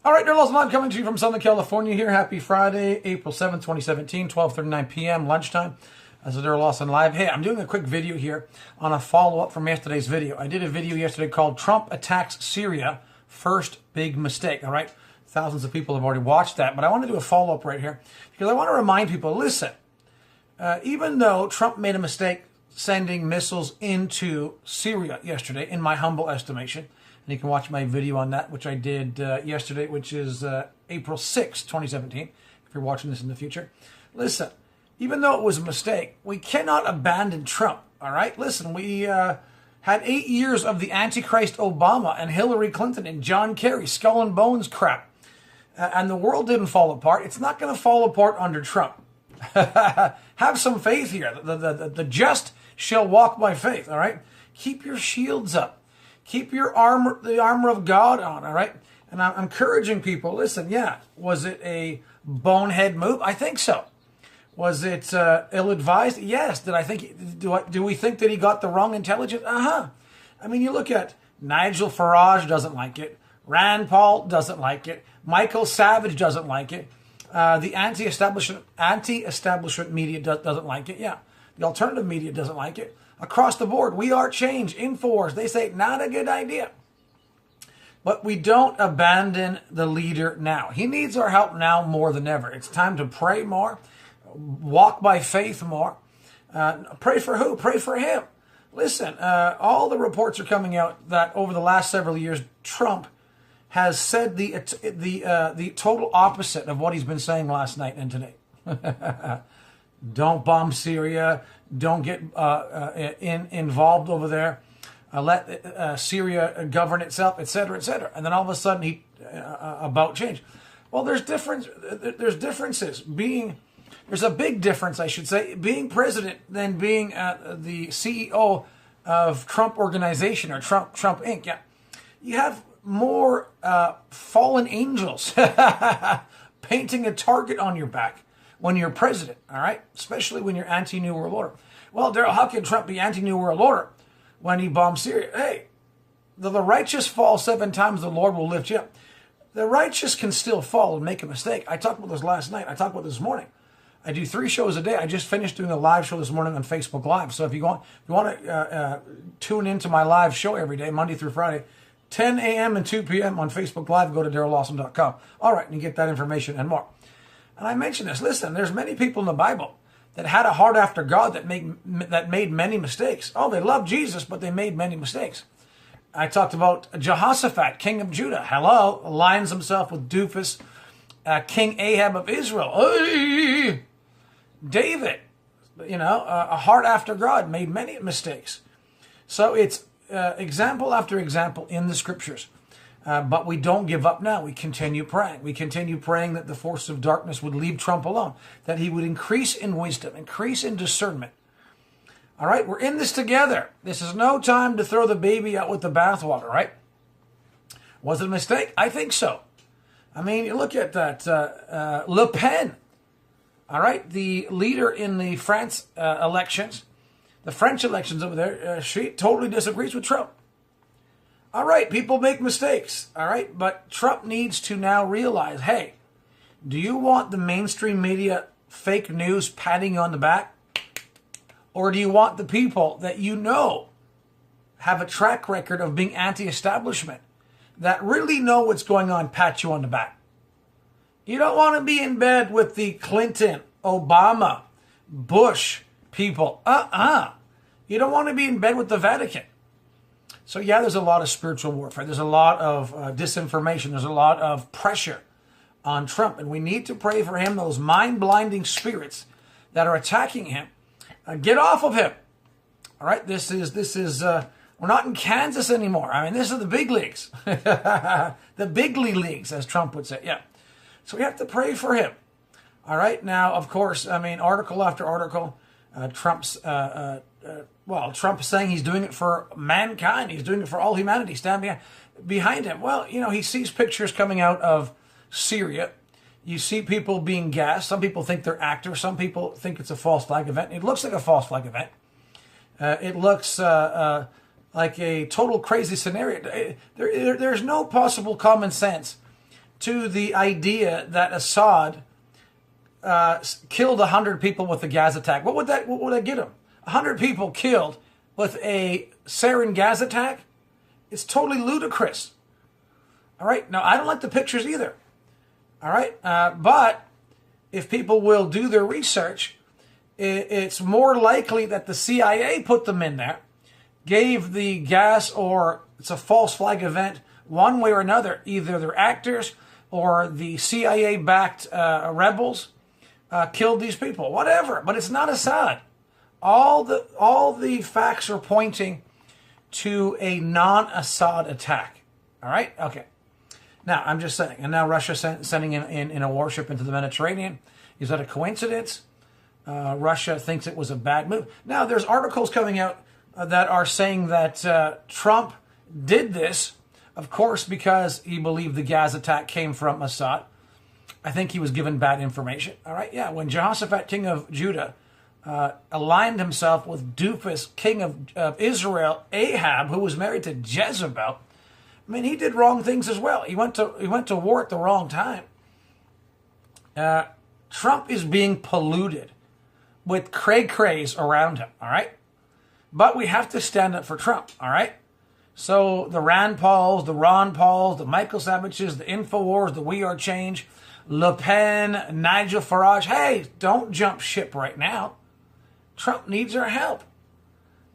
All right, Daryl's Live coming to you from Southern California here. Happy Friday, April 7th, 2017, 12:39 p.m., lunchtime. As a Daryl Lawson Live. Hey, I'm doing a quick video here on a follow-up from yesterday's video. I did a video yesterday called Trump Attacks Syria, First Big Mistake. All right, thousands of people have already watched that, but I want to do a follow-up right here because I want to remind people, listen, even though Trump made a mistake sending missiles into Syria yesterday, in my humble estimation, and you can watch my video on that, which I did yesterday, which is April 6, 2017, if you're watching this in the future. Listen, even though it was a mistake, we cannot abandon Trump, all right? Listen, we had 8 years of the Antichrist Obama and Hillary Clinton and John Kerry, skull and bones crap, and the world didn't fall apart. It's not going to fall apart under Trump. Have some faith here. The just shall walk by faith, all right? Keep your shields up. Keep your armor, the armor of God on, all right? And I'm encouraging people, listen, yeah, was it a bonehead move? I think so. Was it ill-advised? Yes. Did I think? Do we think that he got the wrong intelligence? I mean, you look at Nigel Farage doesn't like it. Rand Paul doesn't like it. Michael Savage doesn't like it. The anti-establishment media doesn't like it. Yeah. The alternative media doesn't like it. Across the board, We Are Change, Infowars, they say not a good idea. But we don't abandon the leader now. He needs our help now more than ever. It's time to pray more, walk by faith more. Pray for who? Pray for him. Listen, all the reports are coming out that over the last several years, Trump has said the total opposite of what he's been saying last night and today. Don't bomb Syria. Don't get involved over there. Let Syria govern itself, etc., etc. And then all of a sudden, he about change. Well, there's differences. There's a big difference, I should say, being president than being the CEO of Trump Organization or Trump Inc. Yeah, you have more fallen angels painting a target on your back when you're president, all right? Especially when you're anti-New World Order. Well, Daryl, how can Trump be anti-New World Order when he bombed Syria? Hey, the righteous fall 7 times, the Lord will lift you up. The righteous can still fall and make a mistake. I talked about this last night. I talked about this morning. I do 3 shows a day. I just finished doing a live show this morning on Facebook Live. So if you want to tune into my live show every day, Monday through Friday, 10 a.m. and 2 p.m. on Facebook Live, go to DarylLawson.com. All right, and you get that information and more. And I mentioned this. Listen, there's many people in the Bible that had a heart after God that made many mistakes. Oh, they loved Jesus, but they made many mistakes. I talked about Jehoshaphat, king of Judah. Hello, aligns himself with doofus, King Ahab of Israel. Hey! David, a heart after God, made many mistakes. So it's example after example in the scriptures. But we don't give up now. We continue praying. We continue praying that the forces of darkness would leave Trump alone, that he would increase in wisdom, increase in discernment. All right, we're in this together. This is no time to throw the baby out with the bathwater, right? Was it a mistake? I think so. I mean, you look at that, Le Pen, all right, the leader in the France elections, the French elections over there, she totally disagrees with Trump. All right, people make mistakes, all right? But Trump needs to now realize, hey, do you want the mainstream media fake news patting you on the back? Or do you want the people that you know have a track record of being anti-establishment, that really know what's going on, pat you on the back? You don't want to be in bed with the Clinton, Obama, Bush people. You don't want to be in bed with the Vatican. So yeah, there's a lot of spiritual warfare. There's a lot of disinformation. There's a lot of pressure on Trump. And we need to pray for him, those mind-blinding spirits that are attacking him. Get off of him. All right, this is we're not in Kansas anymore. I mean, this is the big leagues. The bigly leagues, as Trump would say. Yeah. So we have to pray for him. All right. Now, of course, I mean, article after article, Trump's saying he's doing it for mankind. He's doing it for all humanity. Stand behind him. Well, he sees pictures coming out of Syria. You see people being gassed. Some people think they're actors. Some people think it's a false flag event. It looks like a false flag event. It looks like a total crazy scenario. There's no possible common sense to the idea that Assad killed 100 people with the gas attack. What would that get him? 100 people killed with a sarin gas attack? It's totally ludicrous. All right. Now, I don't like the pictures either. All right. But if people will do their research, it's more likely that the CIA put them in there, gave the gas, or it's a false flag event, one way or another. Either they're actors or the CIA-backed rebels killed these people. Whatever. But it's not Assad. All the facts are pointing to a non-Assad attack. All right? Okay. Now, I'm just saying. And now Russia sending in a warship into the Mediterranean. Is that a coincidence? Russia thinks it was a bad move. Now, there's articles coming out that are saying that Trump did this, of course, because he believed the gas attack came from Assad. I think he was given bad information. All right? Yeah, when Jehoshaphat, king of Judah, aligned himself with Doofus, king of Israel, Ahab, who was married to Jezebel, I mean, he did wrong things as well. He went to war at the wrong time. Trump is being polluted with cray-crays around him, all right? But we have to stand up for Trump, all right? So the Rand Pauls, the Ron Pauls, the Michael Savages, the InfoWars, the We Are Change, Le Pen, Nigel Farage, hey, don't jump ship right now. Trump needs our help.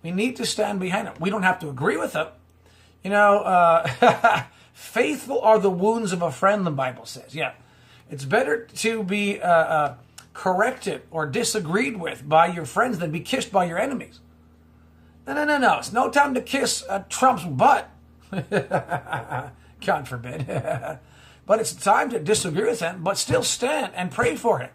We need to stand behind him. We don't have to agree with him. You know, faithful are the wounds of a friend, the Bible says. Yeah, it's better to be corrected or disagreed with by your friends than be kissed by your enemies. No. It's no time to kiss Trump's butt. God forbid. But it's time to disagree with him, but still stand and pray for him.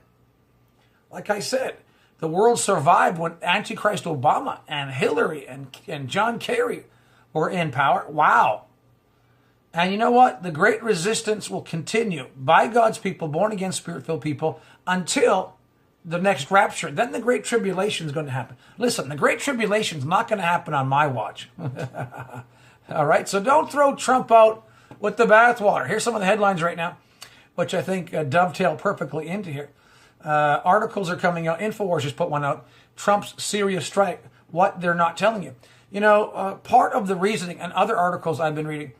Like I said, the world survived when Antichrist Obama and Hillary and John Kerry were in power. Wow. And you know what? The great resistance will continue by God's people, born again, spirit-filled people, until the next rapture. Then the great tribulation is going to happen. Listen, the great tribulation is not going to happen on my watch. All right? So don't throw Trump out with the bathwater. Here's some of the headlines right now, which I think dovetail perfectly into here. Articles are coming out. InfoWars just put one out. Trump's Syria strike. What they're not telling you. You know, part of the reasoning, and other articles I've been reading,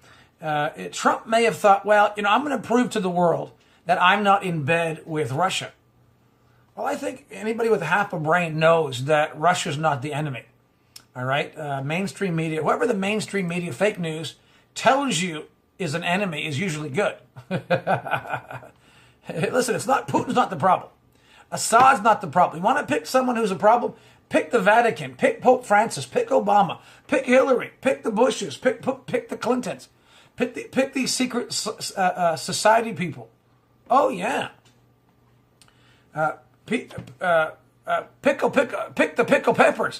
Trump may have thought, well, you know, I'm going to prove to the world that I'm not in bed with Russia. Well, I think anybody with half a brain knows that Russia's not the enemy. All right? Mainstream media, whoever the mainstream media fake news tells you is an enemy is usually good. Listen, it's not Putin's not the problem. Assad's not the problem. You want to pick someone who's a problem? Pick the Vatican, pick Pope Francis, pick Obama, pick Hillary, pick the Bushes, pick the Clintons, pick these secret society people. Oh yeah. Pick the pickle peppers.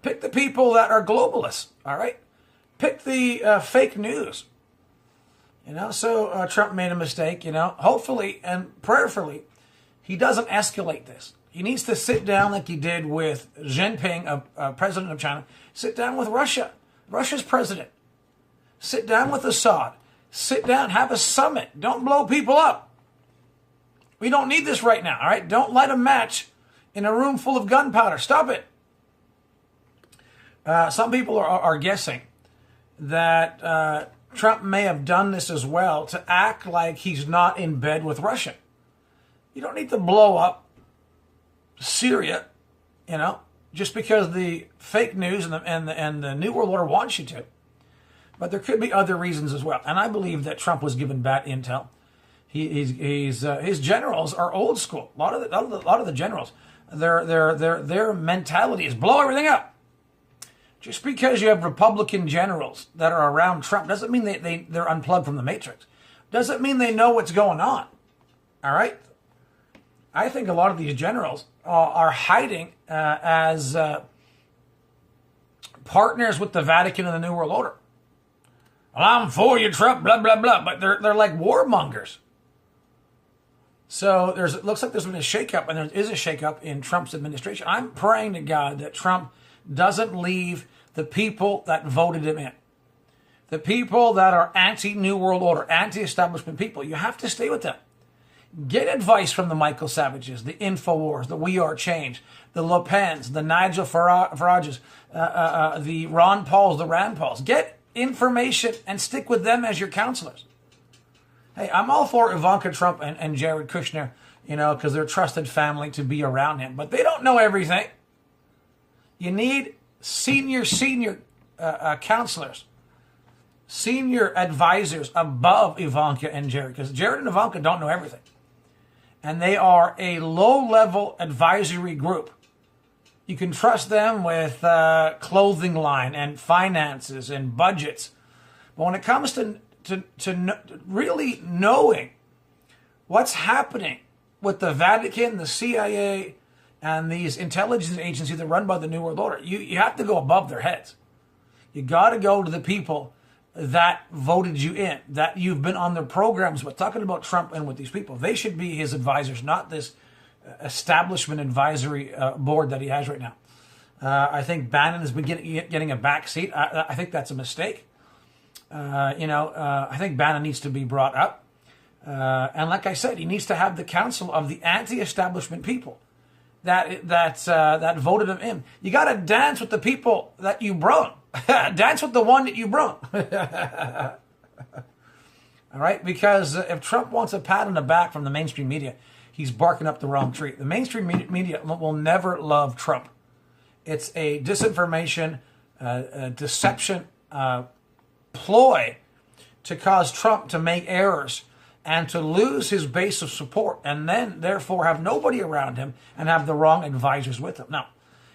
Pick the people that are globalists. All right. Pick the fake news. You know. So Trump made a mistake. You know. Hopefully and prayerfully, he doesn't escalate this. He needs to sit down like he did with Xi Jinping, president of China. Sit down with Russia, Russia's president. Sit down with Assad. Sit down, have a summit. Don't blow people up. We don't need this right now, all right? Don't light a match in a room full of gunpowder. Stop it. Some people are guessing that Trump may have done this as well to act like he's not in bed with Russia. You don't need to blow up Syria, you know, just because the fake news and the New World Order wants you to. But there could be other reasons as well. And I believe that Trump was given bad intel. His generals are old school. A lot of the generals, their mentality is blow everything up. Just because you have Republican generals that are around Trump doesn't mean they're unplugged from the matrix. Doesn't mean they know what's going on. All right? I think a lot of these generals are hiding as partners with the Vatican and the New World Order. Well, I'm for you, Trump, blah, blah, blah. But they're like warmongers. So it looks like there's been a shakeup, and there is a shakeup in Trump's administration. I'm praying to God that Trump doesn't leave the people that voted him in. The people that are anti-New World Order, anti-establishment people, you have to stay with them. Get advice from the Michael Savages, the InfoWars, the We Are Change, the Le Pens, the Nigel Farages, the Ron Pauls, the Rand Pauls. Get information and stick with them as your counselors. Hey, I'm all for Ivanka Trump and Jared Kushner, because they're trusted family to be around him. But they don't know everything. You need senior counselors, senior advisors above Ivanka and Jared, because Jared and Ivanka don't know everything. And they are a low-level advisory group. You can trust them with clothing line and finances and budgets. But when it comes to really knowing what's happening with the Vatican, the CIA, and these intelligence agencies that run by the New World Order, you have to go above their heads. You got to go to the people that voted you in, that you've been on their programs with, talking about Trump and with these people. They should be his advisors, not this establishment advisory board that he has right now. I think Bannon has been getting a back seat. I think that's a mistake. I think Bannon needs to be brought up. And like I said, he needs to have the counsel of the anti-establishment people that voted him in. You got to dance with the people that you brung. Dance with the one that you brung. All right? Because if Trump wants a pat on the back from the mainstream media, he's barking up the wrong tree. The mainstream media will never love Trump. It's a disinformation, deception ploy to cause Trump to make errors and to lose his base of support, and then therefore have nobody around him and have the wrong advisors with him. Now,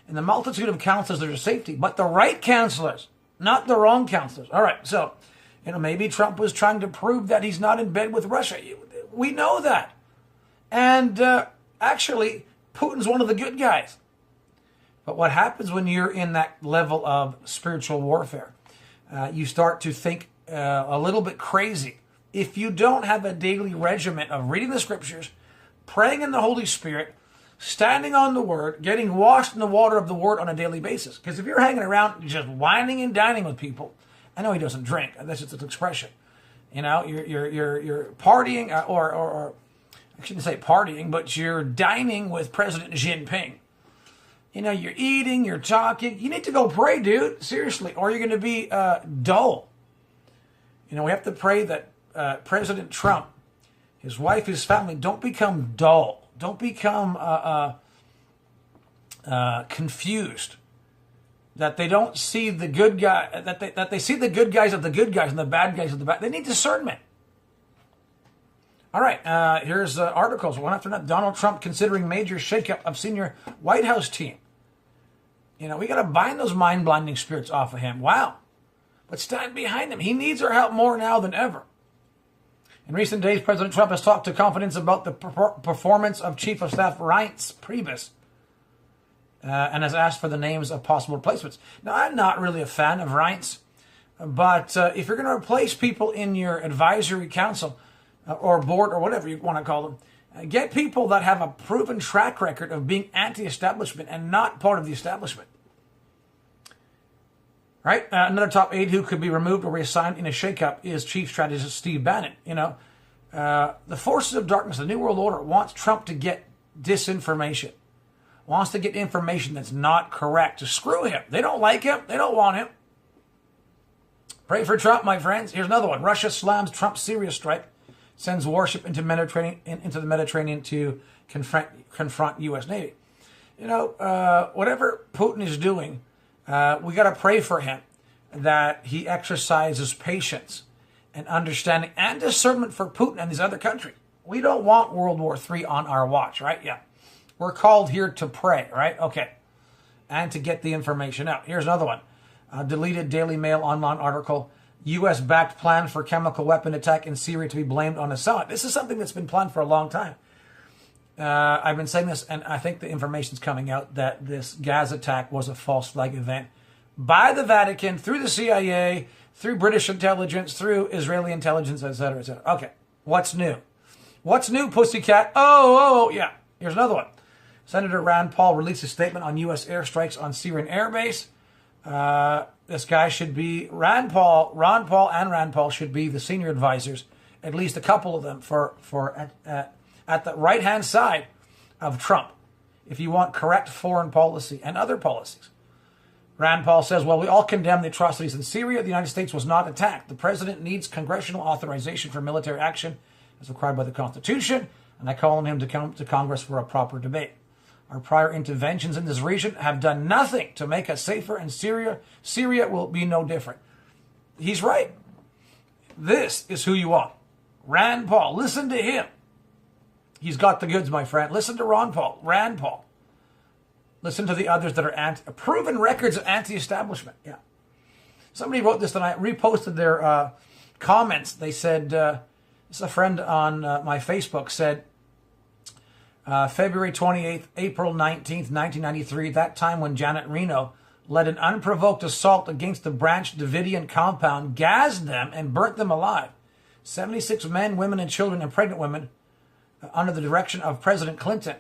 in the multitude of counselors, there's safety, but the right counselors, not the wrong counselors. All right, so, maybe Trump was trying to prove that he's not in bed with Russia. We know that. And actually, Putin's one of the good guys. But what happens when you're in that level of spiritual warfare? You start to think a little bit crazy. If you don't have a daily regimen of reading the scriptures, praying in the Holy Spirit, standing on the Word, getting washed in the water of the Word on a daily basis. Because if you're hanging around just whining and dining with people, I know he doesn't drink. That's just an expression. You're partying, or I shouldn't say partying, but you're dining with President Xi Jinping. You're eating, you're talking. You need to go pray, dude. Seriously. Or you're going to be dull. We have to pray that President Trump, his wife, his family, don't become dull. Don't become confused. That they don't see the good guy. That they see the good guys of the good guys and the bad guys of the bad. They need discernment. All right, here's articles. One after another. Donald Trump considering major shakeup of senior White House team. We got to bind those mind-blinding spirits off of him. Wow. But stand behind him. He needs our help more now than ever. In recent days, President Trump has talked to confidence about the performance of Chief of Staff Reince Priebus and has asked for the names of possible replacements. Now, I'm not really a fan of Reince, but if you're going to replace people in your advisory council or board or whatever you want to call them, get people that have a proven track record of being anti-establishment and not part of the establishment. Right? Another top aide who could be removed or reassigned in a shakeup is Chief Strategist Steve Bannon. The forces of darkness, the New World Order, wants Trump to get disinformation, wants to get information that's not correct, to screw him. They don't like him. They don't want him. Pray for Trump, my friends. Here's another one. Russia slams Trump's Syria strike, sends warship into the Mediterranean to confront U.S. Navy. Whatever Putin is doing, we got to pray for him, that he exercises patience and understanding and discernment for Putin and these other countries. We don't want World War III on our watch, right? Yeah. We're called here to pray, right? Okay. And to get the information out. Here's another one. Deleted Daily Mail online article. U.S.-backed plan for chemical weapon attack in Syria to be blamed on Assad. This is something that's been planned for a long time. I've been saying this, and I think the information's coming out that this gas attack was a false flag event by the Vatican, through the CIA, through British intelligence, through Israeli intelligence, etc., etc. Okay, what's new? What's new, pussycat? Oh, yeah. Here's another one. Senator Rand Paul released a statement on U.S. airstrikes on Syrian airbase. this guy should be Ron Paul and Rand Paul should be the senior advisors, at least a couple of them at the right hand side of Trump, if you want correct foreign policy and other policies. Rand Paul says, well, we all condemn the atrocities in Syria. The United States was not attacked. The president needs congressional authorization for military action as required by the Constitution, and I call on him to come to Congress for a proper debate. Our prior interventions in this region have done nothing to make us safer, and Syria will be no different. He's right. This is who you want. Rand Paul. Listen to him. He's got the goods, my friend. Listen to Rand Paul. Listen to the others that are proven records of anti-establishment. Yeah. Somebody wrote this and I reposted their comments. They said, this is a friend on my Facebook said, February 28th, April 19th, 1993, that time when Janet Reno led an unprovoked assault against the Branch Davidian compound, gassed them, and burnt them alive. 76 men, women, and children, and pregnant women, under the direction of President Clinton,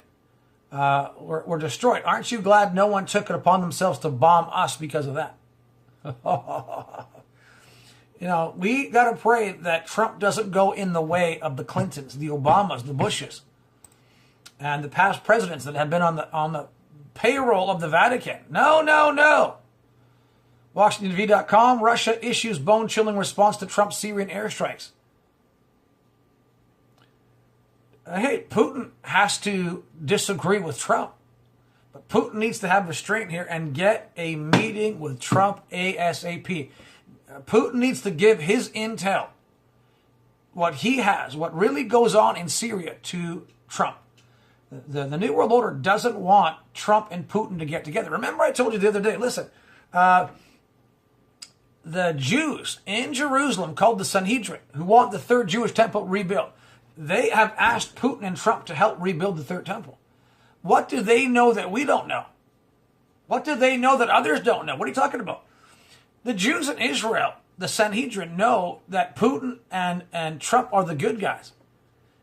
were destroyed. Aren't you glad no one took it upon themselves to bomb us because of that? We got to pray that Trump doesn't go in the way of the Clintons, the Obamas, the Bushes, and the past presidents that have been on the payroll of the Vatican. No. WashingtonV.com, Russia issues bone-chilling response to Trump's Syrian airstrikes. Hey, Putin has to disagree with Trump. But Putin needs to have restraint here and get a meeting with Trump ASAP. Putin needs to give his intel, what he has, what really goes on in Syria, to Trump. The New World Order doesn't want Trump and Putin to get together. Remember I told you the other day, listen, the Jews in Jerusalem, called the Sanhedrin, who want the third Jewish temple rebuilt, they have asked Putin and Trump to help rebuild the third temple. What do they know that we don't know? What do they know that others don't know? What are you talking about? The Jews in Israel, the Sanhedrin, know that Putin and Trump are the good guys.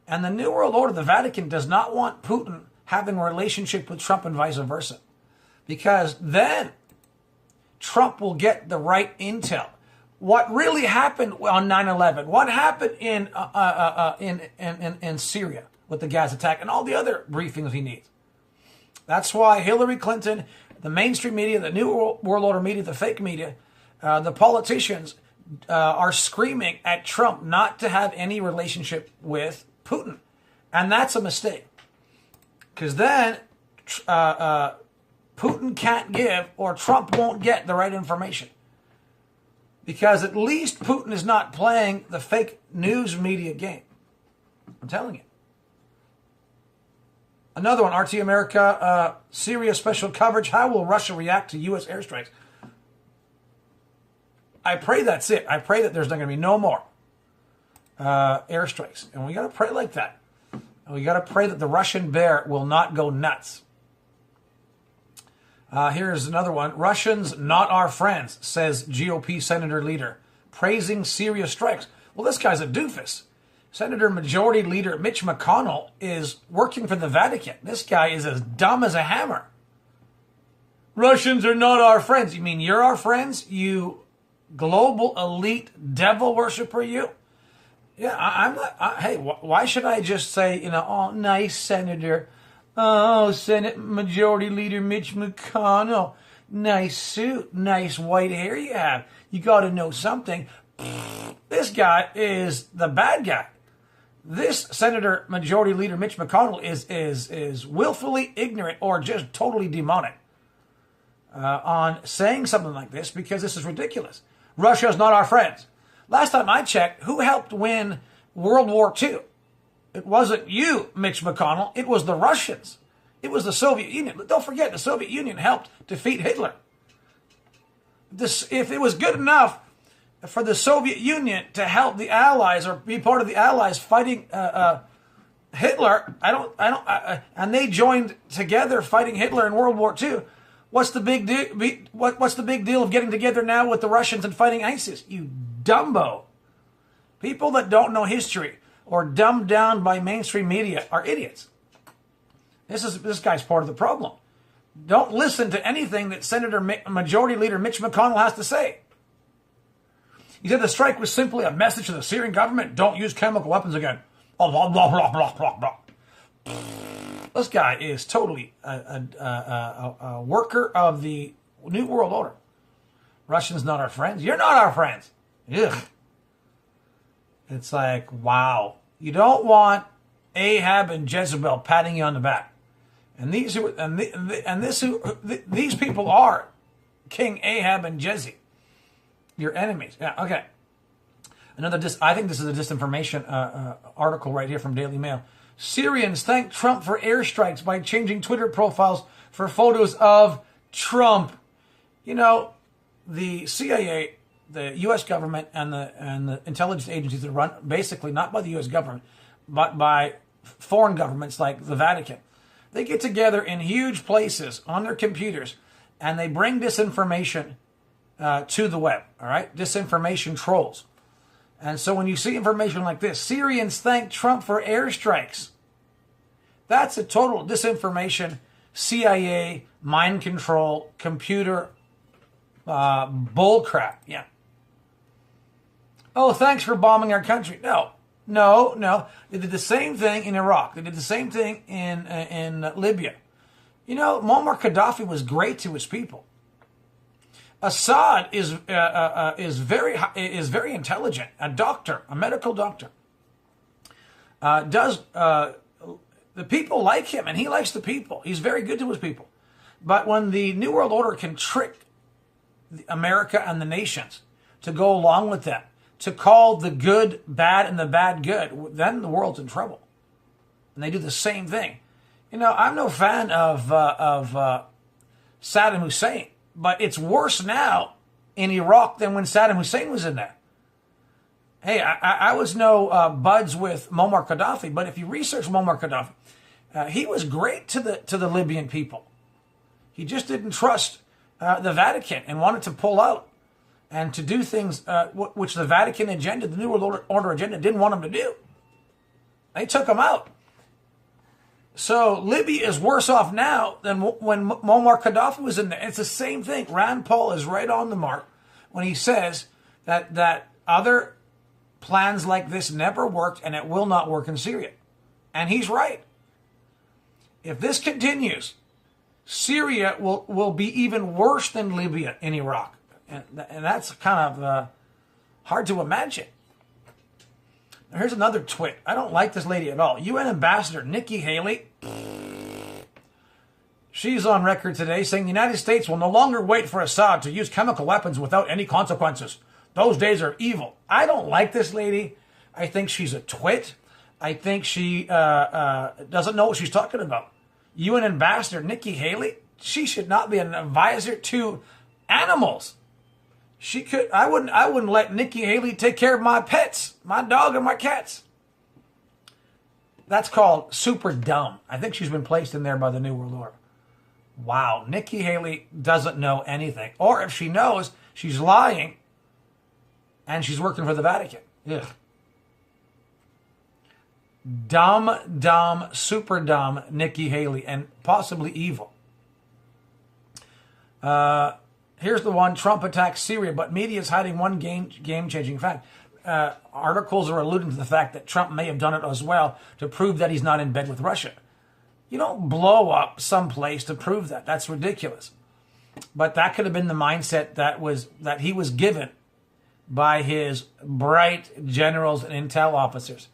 And the New World Order, the Vatican, does not want Putin having a relationship with Trump and vice versa. Because then Trump will get the right intel. What really happened on 9/11? What happened in Syria with the gas attack and all the other briefings he needs? That's why Hillary Clinton, the mainstream media, the New World Order media, the fake media, the politicians are screaming at Trump not to have any relationship with Putin. And that's a mistake. Because then Putin can't give, or Trump won't get, the right information. Because at least Putin is not playing the fake news media game. I'm telling you. Another one, RT America, Syria special coverage. How will Russia react to U.S. airstrikes? I pray that's it. I pray that there's not going to be no more airstrikes. And we got to pray like that. And we got to pray that the Russian bear will not go nuts. Here's another one. Russians not our friends, says GOP Senator Leader, praising Syria strikes. Well, this guy's a doofus. Senator Majority Leader Mitch McConnell is working for the Vatican. This guy is as dumb as a hammer. Russians are not our friends. You mean you're our friends? You global elite devil worshiper, you? Yeah, I'm not. Hey, why should I just say, oh, nice Senator. Oh, Senate Majority Leader Mitch McConnell. Nice suit, nice white hair you have. You got to know something. This guy is the bad guy. This Senator Majority Leader Mitch McConnell is willfully ignorant or just totally demonic on saying something like this, because this is ridiculous. Russia's not our friends. Last time I checked, who helped win World War II? It wasn't you, Mitch McConnell. It was the Russians. It was the Soviet Union. Don't forget, the Soviet Union helped defeat Hitler. If it was good enough for the Soviet Union to help the Allies or be part of the Allies fighting Hitler, and they joined together fighting Hitler in World War II. What's the big deal? What's the big deal of getting together now with the Russians and fighting ISIS? You dumbo. People that don't know history or dumbed down by mainstream media are idiots. This guy's part of the problem. Don't listen to anything that Senator Majority Leader Mitch McConnell has to say. He said the strike was simply a message to the Syrian government, don't use chemical weapons again. Blah, blah, blah, blah, blah, blah, blah. This guy is totally a worker of the New World Order. Russians not our friends. You're not our friends. Ugh. It's like, wow. You don't want Ahab and Jezebel patting you on the back. And these people are King Ahab and Jezebel, your enemies. Yeah, okay. I think this is a disinformation article right here from Daily Mail. Syrians thank Trump for airstrikes by changing Twitter profiles for photos of Trump. You know, the CIA, the U.S. government, and the intelligence agencies are run basically not by the U.S. government, but by foreign governments like the Vatican. They get together in huge places on their computers, and they bring disinformation to the web. All right, disinformation trolls. And so when you see information like this, Syrians thank Trump for airstrikes. That's a total disinformation, CIA, mind control, computer bullcrap. Yeah. Oh, thanks for bombing our country. No. They did the same thing in Iraq. They did the same thing in Libya. You know, Muammar Gaddafi was great to his people. Assad is very intelligent. A doctor, a medical doctor. The people like him, and he likes the people. He's very good to his people. But when the New World Order can trick America and the nations to go along with them, to call the good bad and the bad good, then the world's in trouble. And they do the same thing. You know, I'm no fan of Saddam Hussein, but it's worse now in Iraq than when Saddam Hussein was in there. Hey, I was no buds with Muammar Gaddafi, but if you research Muammar Gaddafi, he was great to the Libyan people. He just didn't trust the Vatican and wanted to pull out and to do things which the Vatican agenda, the New World Order agenda, didn't want him to do. They took him out. So Libya is worse off now than when Muammar Gaddafi was in there. It's the same thing. Rand Paul is right on the mark when he says that other plans like this never worked and it will not work in Syria. And he's right. If this continues, Syria will be even worse than Libya in Iraq. And that's kind of hard to imagine. Now, here's another twit. I don't like this lady at all. UN Ambassador Nikki Haley. She's on record today saying the United States will no longer wait for Assad to use chemical weapons without any consequences. Those days are evil. I don't like this lady. I think she's a twit. I think she doesn't know what she's talking about. UN Ambassador Nikki Haley, she should not be an advisor to animals. I wouldn't let Nikki Haley take care of my pets, my dog and my cats. That's called super dumb. I think she's been placed in there by the New World Order. Wow, Nikki Haley doesn't know anything. Or if she knows, she's lying and she's working for the Vatican. Ugh. Dumb, super dumb Nikki Haley, and possibly evil. Here's the one. Trump attacks Syria, but media is hiding one game-changing fact. Articles are alluding to the fact that Trump may have done it as well to prove that he's not in bed with Russia. You don't blow up someplace to prove that. That's ridiculous. But that could have been the mindset that he was given by his bright generals and intel officers.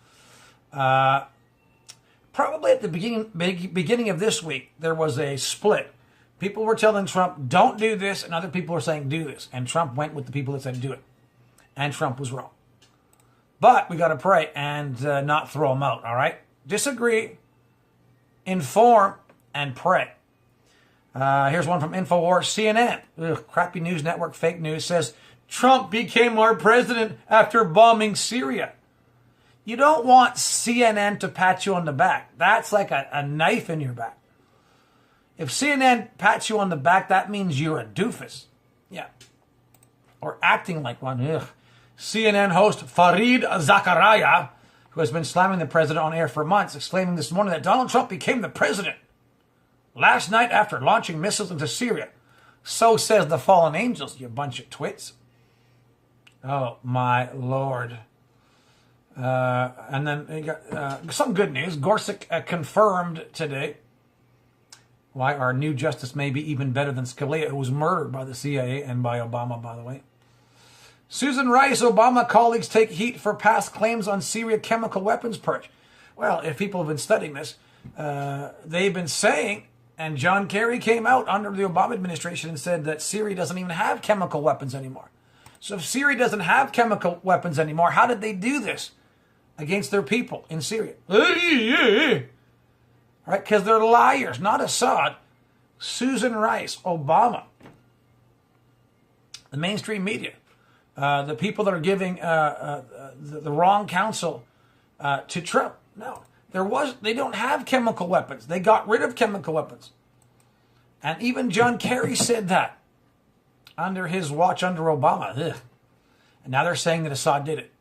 Probably at the beginning of this week, there was a split. People were telling Trump, don't do this, and other people were saying, do this. And Trump went with the people that said, do it. And Trump was wrong. But we got to pray and not throw him out, all right? Disagree, inform, and pray. Here's one from InfoWars. CNN, crappy news network, fake news, says, Trump became our president after bombing Syria. You don't want CNN to pat you on the back. That's like a knife in your back. If CNN pats you on the back, that means you're a doofus. Yeah. Or acting like one. Ugh. CNN host Fareed Zakaria, who has been slamming the president on air for months, exclaiming this morning that Donald Trump became the president last night after launching missiles into Syria. So says the fallen angels, you bunch of twits. Oh, my Lord. And then you got some good news. Gorsuch confirmed today why our new justice may be even better than Scalia, who was murdered by the CIA and by Obama, by the way. Susan Rice, Obama colleagues take heat for past claims on Syria chemical weapons purge. Well, if people have been studying this, they've been saying, and John Kerry came out under the Obama administration and said that Syria doesn't even have chemical weapons anymore. So if Syria doesn't have chemical weapons anymore, how did they do this against their people in Syria? Right? Because they're liars, not Assad. Susan Rice, Obama, the mainstream media, the people that are giving the wrong counsel to Trump. No, they don't have chemical weapons. They got rid of chemical weapons. And even John Kerry said that under his watch under Obama. Ugh. And now they're saying that Assad did it.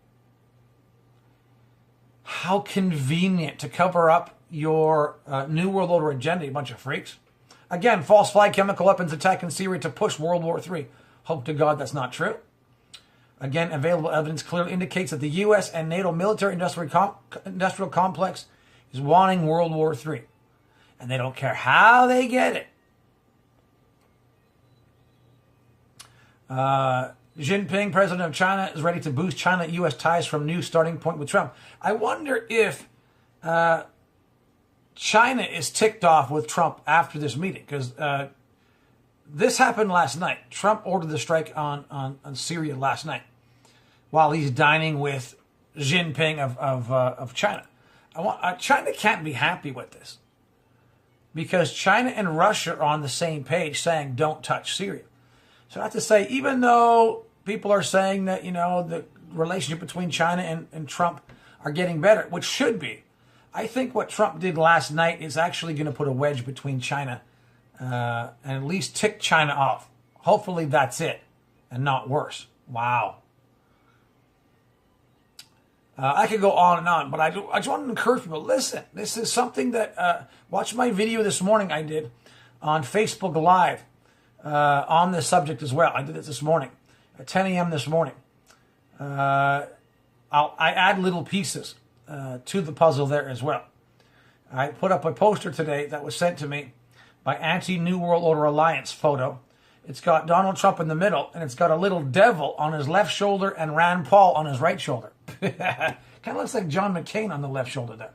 How convenient to cover up your New World Order agenda, you bunch of freaks. Again, false flag chemical weapons attack in Syria to push World War III. Hope to God that's not true. Again, available evidence clearly indicates that the U.S. and NATO military-industrial complex is wanting World War III. And they don't care how they get it. Jinping, president of China, is ready to boost China-U.S. ties from new starting point with Trump. I wonder if China is ticked off with Trump after this meeting, because this happened last night. Trump ordered the strike on Syria last night while he's dining with Jinping of China. China can't be happy with this because China and Russia are on the same page saying don't touch Syria. So I have to say, even though people are saying that, the relationship between China and Trump are getting better, which should be, I think what Trump did last night is actually going to put a wedge between China and at least tick China off. Hopefully that's it and not worse. Wow. I could go on and on, but I just want to encourage people, listen, this is something that, watch my video this morning I did on Facebook Live on this subject as well. I did it this morning at 10 a.m. this morning. I add little pieces to the puzzle there as well. I put up a poster today that was sent to me by Anti-New World Order Alliance photo. It's got Donald Trump in the middle, and it's got a little devil on his left shoulder and Rand Paul on his right shoulder. Kind of looks like John McCain on the left shoulder there.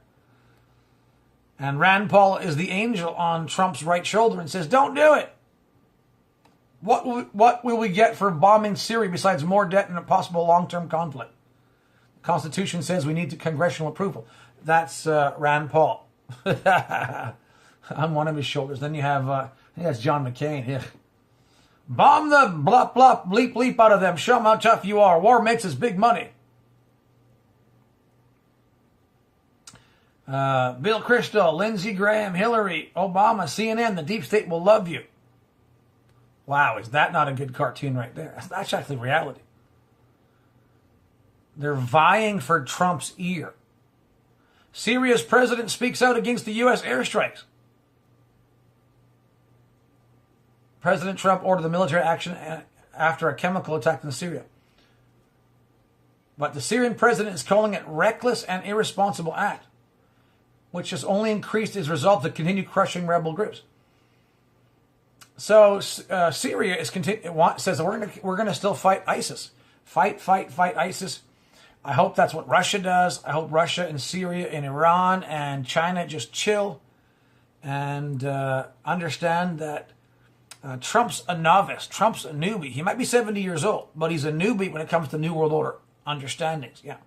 And Rand Paul is the angel on Trump's right shoulder and says, don't do it. What will we get for bombing Syria besides more debt and a possible long-term conflict? The Constitution says we need congressional approval. That's Rand Paul on one of his shoulders. Then you have, I think that's John McCain. Yeah. Bomb the blop, blop, bleep, bleep out of them. Show them how tough you are. War makes us big money. Bill Kristol, Lindsey Graham, Hillary, Obama, CNN, the deep state will love you. Wow, is that not a good cartoon right there? That's actually reality. They're vying for Trump's ear. Syria's president speaks out against the U.S. airstrikes. President Trump ordered the military action after a chemical attack in Syria. But the Syrian president is calling it reckless and irresponsible act, which has only increased as a result of continued crushing rebel groups. So Syria says we're going to still fight ISIS. Fight ISIS. I hope that's what Russia does. I hope Russia and Syria and Iran and China just chill and understand that Trump's a novice. Trump's a newbie. He might be 70 years old, but he's a newbie when it comes to New World Order understandings. Yeah.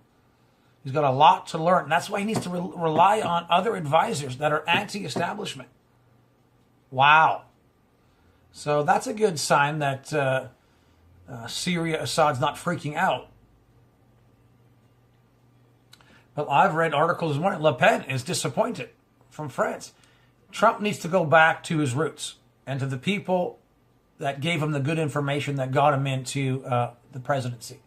He's got a lot to learn. And that's why he needs to rely on other advisors that are anti-establishment. Wow. So that's a good sign that Syria, Assad's not freaking out. But I've read articles this morning. Le Pen is disappointed from France. Trump needs to go back to his roots and to the people that gave him the good information that got him into the presidency.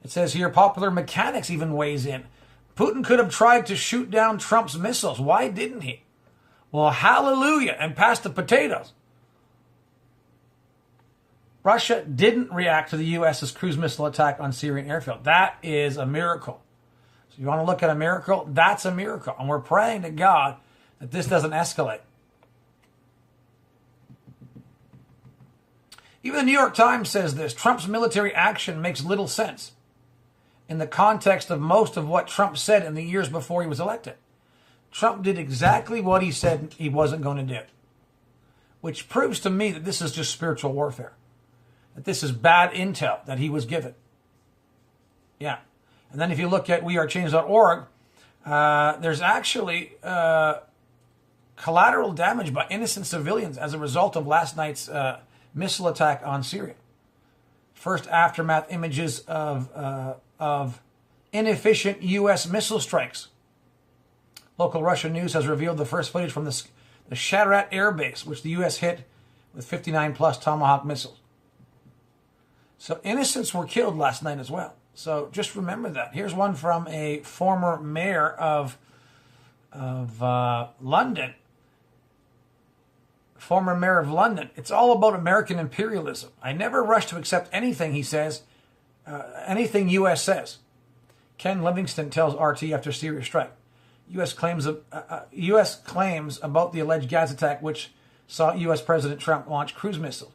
It says here, Popular Mechanics even weighs in. Putin could have tried to shoot down Trump's missiles. Why didn't he? Well, hallelujah, and pass the potatoes. Russia didn't react to the U.S.'s cruise missile attack on Syrian airfield. That is a miracle. So you want to look at a miracle? That's a miracle. And we're praying to God that this doesn't escalate. Even the New York Times says this: Trump's military action makes little sense in the context of most of what Trump said in the years before he was elected. Trump did exactly what he said he wasn't going to do, which proves to me that this is just spiritual warfare, that this is bad intel that he was given. Yeah. And then if you look at wearechange.org, there's actually collateral damage by innocent civilians as a result of last night's missile attack on Syria. First aftermath images of inefficient U.S. missile strikes. Local Russian news has revealed the first footage from the Sharat Air Base, which the U.S. hit with 59-plus Tomahawk missiles. So innocents were killed last night as well. So just remember that. Here's one from a former mayor of London. Former mayor of London. It's all about American imperialism. I never rush to accept anything, he says, anything U.S. says. Ken Livingston tells RT after Syria strike. U.S. claims about the alleged Gaza attack, which saw U.S. President Trump launch cruise missiles.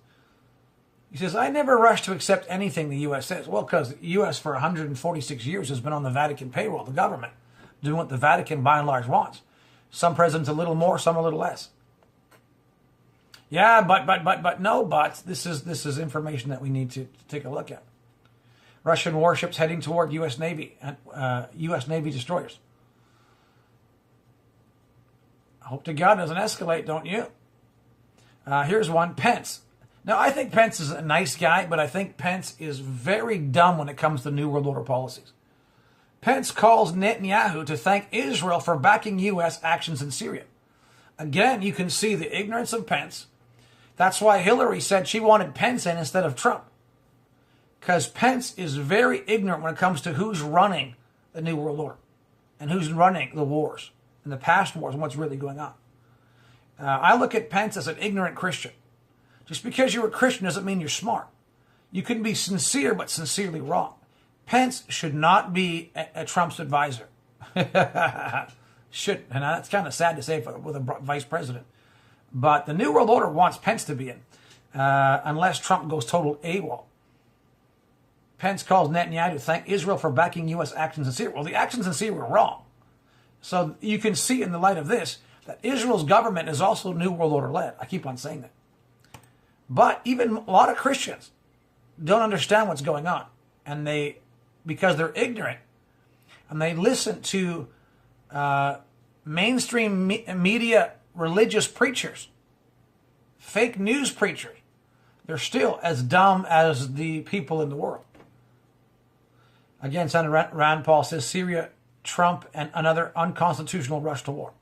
He says, I never rush to accept anything the U.S. says. Well, because the U.S. for 146 years has been on the Vatican payroll, the government, doing what the Vatican by and large wants. Some presidents a little more, some a little less. Yeah, but no buts. This is information that we need to take a look at. Russian warships heading toward U.S. Navy and U.S. Navy destroyers. I hope to God it doesn't escalate, don't you? Here's one, Pence. Now, I think Pence is a nice guy, but I think Pence is very dumb when it comes to New World Order policies. Pence calls Netanyahu to thank Israel for backing U.S. actions in Syria. Again, you can see the ignorance of Pence. That's why Hillary said she wanted Pence in instead of Trump. Because Pence is very ignorant when it comes to who's running the New World Order and who's running the wars and the past wars and what's really going on. I look at Pence as an ignorant Christian. Just because you're a Christian doesn't mean you're smart. You can be sincere but sincerely wrong. Pence should not be a Trump's advisor. Should, and that's kind of sad to say with a vice president. But the New World Order wants Pence to be in, unless Trump goes total AWOL. Pence calls Netanyahu to thank Israel for backing U.S. actions in Syria. Well, the actions in Syria were wrong. So you can see in the light of this that Israel's government is also New World Order led. I keep on saying that. But even a lot of Christians don't understand what's going on. And because they're ignorant, and they listen to mainstream media religious preachers, fake news preachers, they're still as dumb as the people in the world. Again, Senator Rand Paul says Syria, Trump, and another unconstitutional rush to war.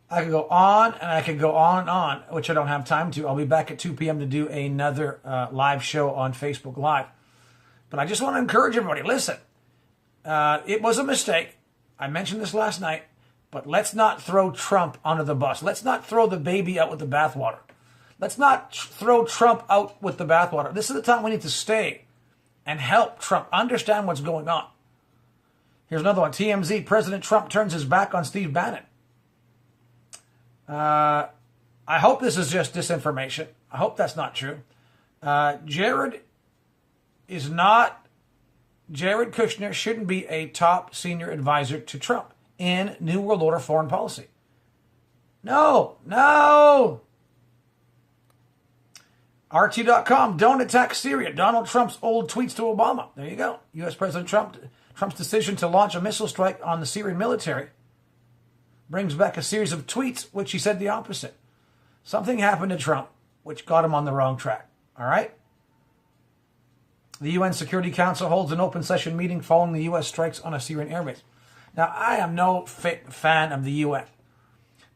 I could go on and I could go on and on, which I don't have time to. I'll be back at 2 p.m. to do another live show on Facebook Live. But I just want to encourage everybody, listen, it was a mistake. I mentioned this last night, but let's not throw Trump under the bus. Let's not throw the baby out with the bathwater. Let's not throw Trump out with the bathwater. This is the time we need to stay and help Trump understand what's going on. Here's another one. TMZ, President Trump turns his back on Steve Bannon. I hope this is just disinformation. I hope that's not true. Jared Kushner shouldn't be a top senior advisor to Trump in New World Order foreign policy. No. RT.com, don't attack Syria. Donald Trump's old tweets to Obama. There you go. U.S. President Trump's decision to launch a missile strike on the Syrian military brings back a series of tweets which he said the opposite. Something happened to Trump which got him on the wrong track. All right? The UN Security Council holds an open session meeting following the U.S. strikes on a Syrian airbase. Now, I am no fan of the UN.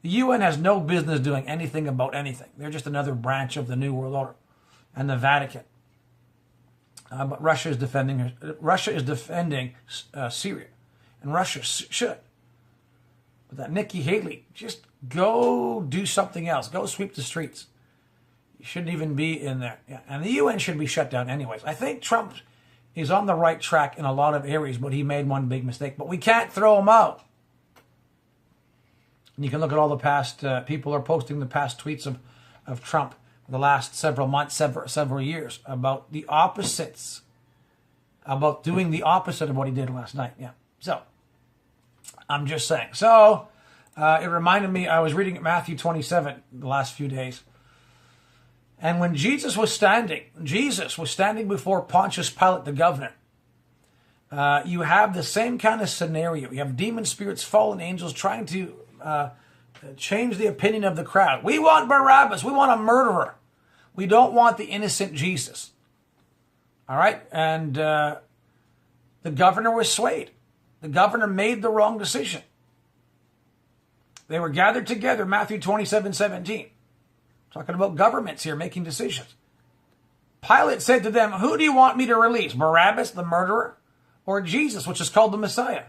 The UN has no business doing anything about anything. They're just another branch of the New World Order and the Vatican. But Russia is defending Syria, and Russia should. But that Nikki Haley, just go do something else. Go sweep the streets. He shouldn't even be in there. Yeah. And the UN should be shut down anyways. I think Trump is on the right track in a lot of areas, but he made one big mistake. But we can't throw him out. And you can look at all the past, people are posting the past tweets of Trump the last several months, several years, about the opposites, about doing the opposite of what he did last night. Yeah. So, I'm just saying. So, it reminded me, I was reading Matthew 27 the last few days. And when Jesus was standing before Pontius Pilate, the governor, you have the same kind of scenario. You have demon spirits, fallen angels trying to change the opinion of the crowd. We want Barabbas. We want a murderer. We don't want the innocent Jesus. All right? And the governor was swayed. The governor made the wrong decision. They were gathered together, Matthew 27:17. Talking about governments here making decisions. Pilate said to them, who do you want me to release? Barabbas, the murderer, or Jesus, which is called the Messiah?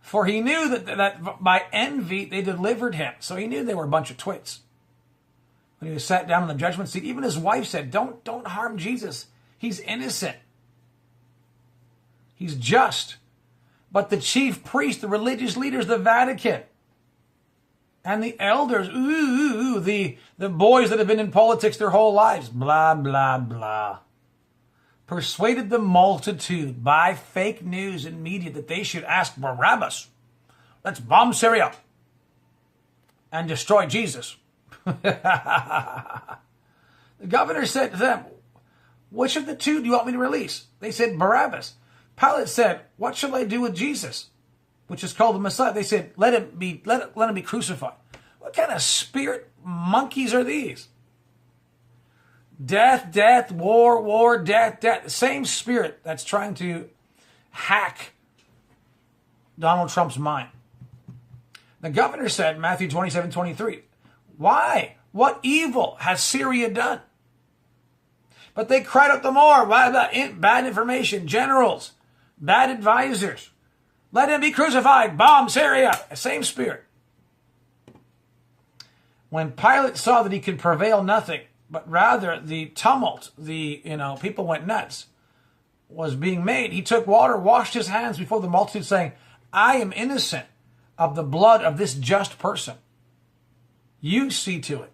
For he knew that by envy they delivered him. So he knew they were a bunch of twits. When he was sat down on the judgment seat, even his wife said, don't harm Jesus. He's innocent. He's just. But the chief priests, the religious leaders, the Vatican, and the elders, the boys that have been in politics their whole lives, blah, blah, blah, persuaded the multitude by fake news and media that they should ask Barabbas, let's bomb Syria and destroy Jesus. The governor said to them, which of the two do you want me to release? They said, Barabbas. Pilate said, what shall I do with Jesus, which is called the Messiah? They said, let him be crucified. What kind of spirit monkeys are these? Death, death, war, death, death. The same spirit that's trying to hack Donald Trump's mind. The governor said, Matthew 27:23, why? What evil has Syria done? But they cried out the more. Why about bad information, generals, bad advisors? Let him be crucified. Bomb Syria. Same spirit. When Pilate saw that he could prevail nothing, but rather the tumult, people went nuts, was being made, he took water, washed his hands before the multitude, saying, I am innocent of the blood of this just person. You see to it.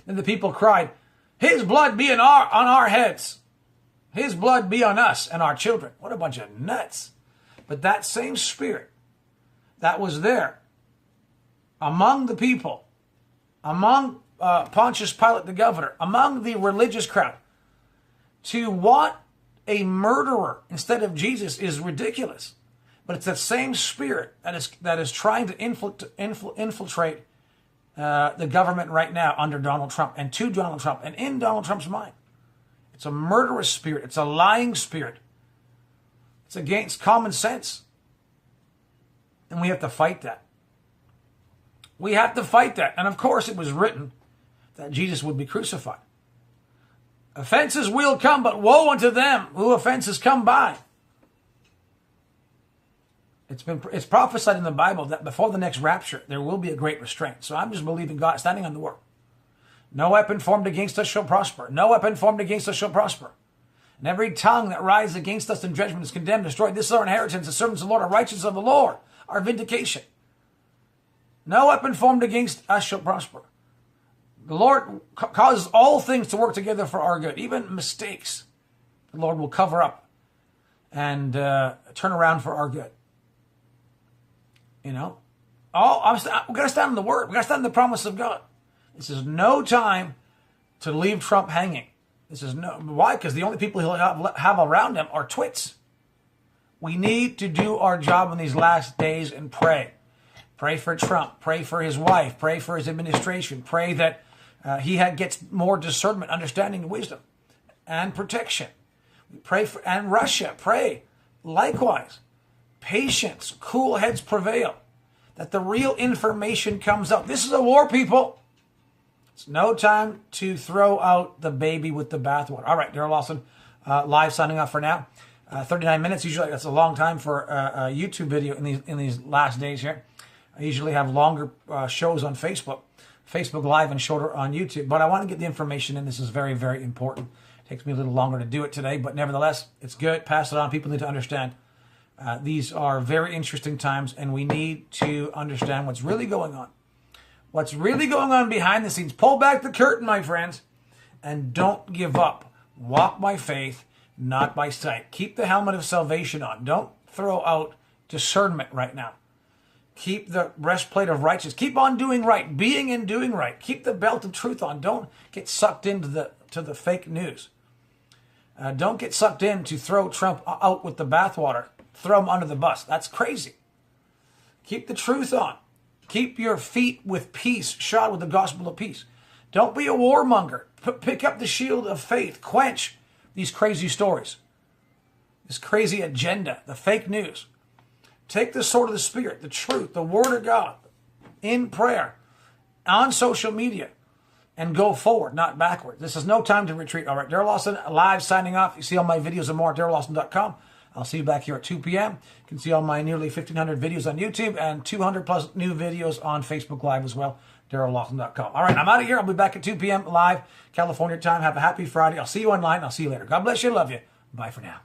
Then the people cried, his blood be on our heads. His blood be on us and our children. What a bunch of nuts. But that same spirit that was there among the people, among Pontius Pilate, the governor, among the religious crowd, to want a murderer instead of Jesus is ridiculous. But it's that same spirit that is trying to infiltrate the government right now under Donald Trump and to Donald Trump and in Donald Trump's mind. It's a murderous spirit. It's a lying spirit. It's against common sense. And we have to fight that. We have to fight that. And of course it was written that Jesus would be crucified. Offenses will come, but woe unto them who offenses come by. It's prophesied in the Bible that before the next rapture, there will be a great restraint. So I'm just believing God, standing on the word. No weapon formed against us shall prosper. No weapon formed against us shall prosper. And every tongue that rises against us in judgment is condemned, destroyed. This is our inheritance, the servants of the Lord, our righteousness of the Lord, our vindication. No weapon formed against us shall prosper. The Lord causes all things to work together for our good, even mistakes. The Lord will cover up and turn around for our good. We've got to stand on the word. We've got to stand on the promise of God. This is no time to leave Trump hanging. Why? Because the only people he'll have around him are twits. We need to do our job in these last days and pray. Pray for Trump. Pray for his wife. Pray for his administration. Pray that he gets more discernment, understanding, and wisdom, and protection. Pray for and Russia. Pray likewise. Patience, cool heads prevail. That the real information comes out. This is a war, people. It's no time to throw out the baby with the bathwater. All right, Daryl Lawson, live signing off for now. 39 minutes. Usually that's a long time for a YouTube video in these last days here. I usually have longer shows on Facebook. Facebook Live and shorter on YouTube. But I want to get the information in. This is very, very important. It takes me a little longer to do it today, but nevertheless, it's good. Pass it on. People need to understand. These are very interesting times, and we need to understand what's really going on. What's really going on behind the scenes. Pull back the curtain, my friends, and don't give up. Walk by faith, not by sight. Keep the helmet of salvation on. Don't throw out discernment right now. Keep the breastplate of righteousness. Keep on doing right, being and doing right. Keep the belt of truth on. Don't get sucked into the fake news. Don't get sucked in to throw Trump out with the bathwater. Throw him under the bus. That's crazy. Keep the truth on. Keep your feet with peace, shod with the gospel of peace. Don't be a warmonger. Pick up the shield of faith. Quench these crazy stories, this crazy agenda, the fake news. Take the sword of the Spirit, the truth, the Word of God, in prayer, on social media, and go forward, not backward. This is no time to retreat. All right, Darrell Lawson, live signing off. You see all my videos and more at darrellawson.com. I'll see you back here at 2 p.m. You can see all my nearly 1,500 videos on YouTube and 200 plus new videos on Facebook Live as well, darrellawson.com. All right, I'm out of here. I'll be back at 2 p.m. live, California time. Have a happy Friday. I'll see you online. I'll see you later. God bless you. Love you. Bye for now.